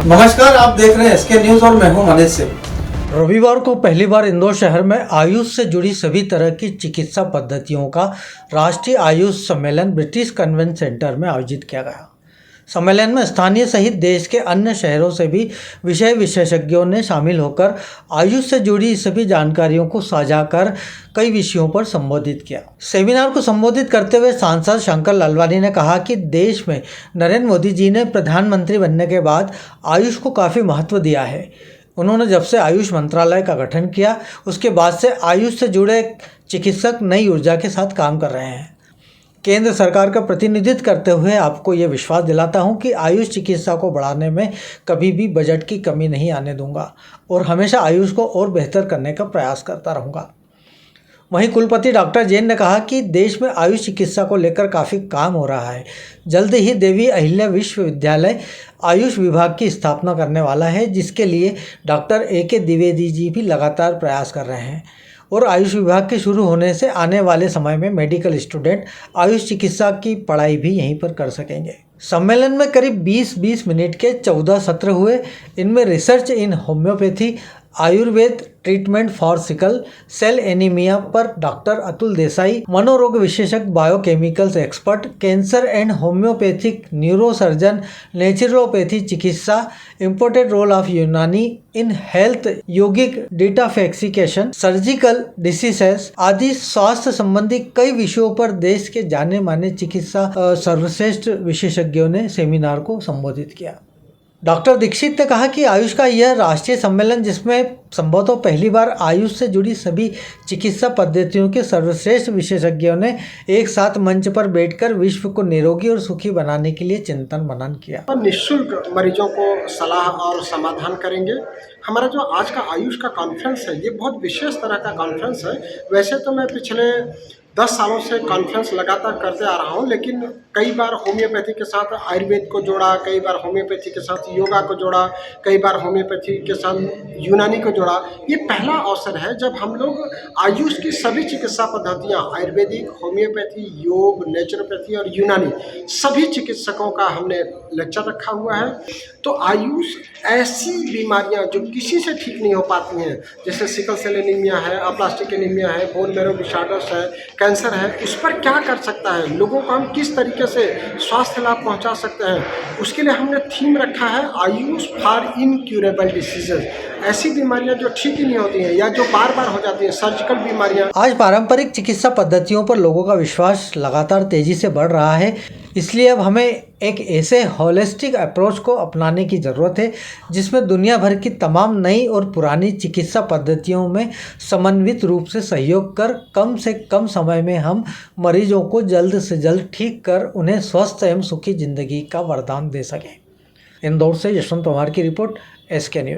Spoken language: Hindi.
नमस्कार, आप देख रहे हैं एसके न्यूज और मैं हूं मनीष सिंह। रविवार को पहली बार इंदौर शहर में आयुष से जुड़ी सभी तरह की चिकित्सा पद्धतियों का राष्ट्रीय आयुष सम्मेलन ब्रिटिश कन्वेंशन सेंटर में आयोजित किया गया। सम्मेलन में स्थानीय सहित देश के अन्य शहरों से भी विषय विशेषज्ञों ने शामिल होकर आयुष से जुड़ी सभी जानकारियों को साझा कर कई विषयों पर संबोधित किया। सेमिनार को संबोधित करते हुए सांसद शंकर लालवानी ने कहा कि देश में नरेंद्र मोदी जी ने प्रधानमंत्री बनने के बाद आयुष को काफ़ी महत्व दिया है। उन्होंने जब से आयुष मंत्रालय का गठन किया उसके बाद से आयुष से जुड़े चिकित्सक नई ऊर्जा के साथ काम कर रहे हैं। केंद्र सरकार का प्रतिनिधित्व करते हुए आपको ये विश्वास दिलाता हूँ कि आयुष चिकित्सा को बढ़ाने में कभी भी बजट की कमी नहीं आने दूंगा और हमेशा आयुष को और बेहतर करने का प्रयास करता रहूँगा। वहीं कुलपति डॉक्टर जैन ने कहा कि देश में आयुष चिकित्सा को लेकर काफ़ी काम हो रहा है। जल्द ही देवी अहिल्या विश्वविद्यालय आयुष विभाग की स्थापना करने वाला है, जिसके लिए डॉक्टर A.K. द्विवेदी जी भी लगातार प्रयास कर रहे हैं और आयुष विभाग के शुरू होने से आने वाले समय में मेडिकल स्टूडेंट आयुष चिकित्सा की पढ़ाई भी यहीं पर कर सकेंगे। सम्मेलन में करीब 20-20 मिनट के 14 सत्र हुए। इनमें research in homeopathy, Ayurveda, treatment for sickle cell anaemia पर डॉक्टर अतुल देसाई, मनोरोग विशेषज्ञ, biochemicals expert, cancer and homeopathic neurosurgeon, naturopathy चिकित्सा, imported role of Unani in health, yogic detoxification, surgical diseases आदि स्वास्थ्य संबंधी कई विषयों पर देश के जाने माने चिकित्सा सर्वश्रेष्ठ विशेषज्ञों ने सेमिनार को संबोधित किया। डॉक्टर दीक्षित ने कहा कि आयुष का यह राष्ट्रीय सम्मेलन, जिसमें संभवतः पहली बार आयुष से जुड़ी सभी चिकित्सा पद्धतियों के सर्वश्रेष्ठ विशेषज्ञों ने एक साथ मंच पर बैठकर विश्व को निरोगी और सुखी बनाने के लिए चिंतन मनन किया। निःशुल्क मरीजों को सलाह और समाधान करेंगे। हमारा जो आज का आयुष का कॉन्फ्रेंस है, ये बहुत विशेष तरह का कॉन्फ्रेंस है। वैसे तो मैं पिछले 10 सालों से कॉन्फ्रेंस लगातार करते आ रहा हूँ, लेकिन कई बार होम्योपैथी के साथ आयुर्वेद को जोड़ा, कई बार होम्योपैथी के साथ योगा को जोड़ा, कई बार होम्योपैथी के साथ यूनानी को जोड़ा। ये पहला अवसर है जब हम लोग आयुष की सभी चिकित्सा पद्धतियाँ, आयुर्वेदिक, होम्योपैथी, योग, नेचुरोपैथी और यूनानी, सभी चिकित्सकों का हमने लेक्चर रखा हुआ है। तो आयुष ऐसी बीमारियां जो किसी से ठीक नहीं हो पाती हैं, जैसे सिकल सेल एनीमिया है, अप्लास्टिक एनीमिया है, बोन मैरो डिसऑर्डर्स है, कैंसर है, उस पर क्या कर सकता है, लोगों को हम किस तरीके से स्वास्थ्य लाभ पहुंचा सकते हैं, उसके लिए हमने थीम रखा है आयुष फॉर इनक्यूरेबल डिसीजेज। ऐसी बीमारियां जो ठीक ही नहीं होती हैं या जो बार बार हो जाती हैं, सर्जिकल बीमारियां। आज पारंपरिक चिकित्सा पद्धतियों पर लोगों का विश्वास लगातार तेजी से बढ़ रहा है, इसलिए अब हमें एक ऐसे होलिस्टिक अप्रोच को अपनाने की ज़रूरत है जिसमें दुनिया भर की तमाम नई और पुरानी चिकित्सा पद्धतियों में समन्वित रूप से सहयोग कर कम से कम समय में हम मरीजों को जल्द से जल्द ठीक कर उन्हें स्वस्थ एवं सुखी जिंदगी का वरदान दे सकें। इंदौर से यशवंत पवार की रिपोर्ट, SK न्यूज़।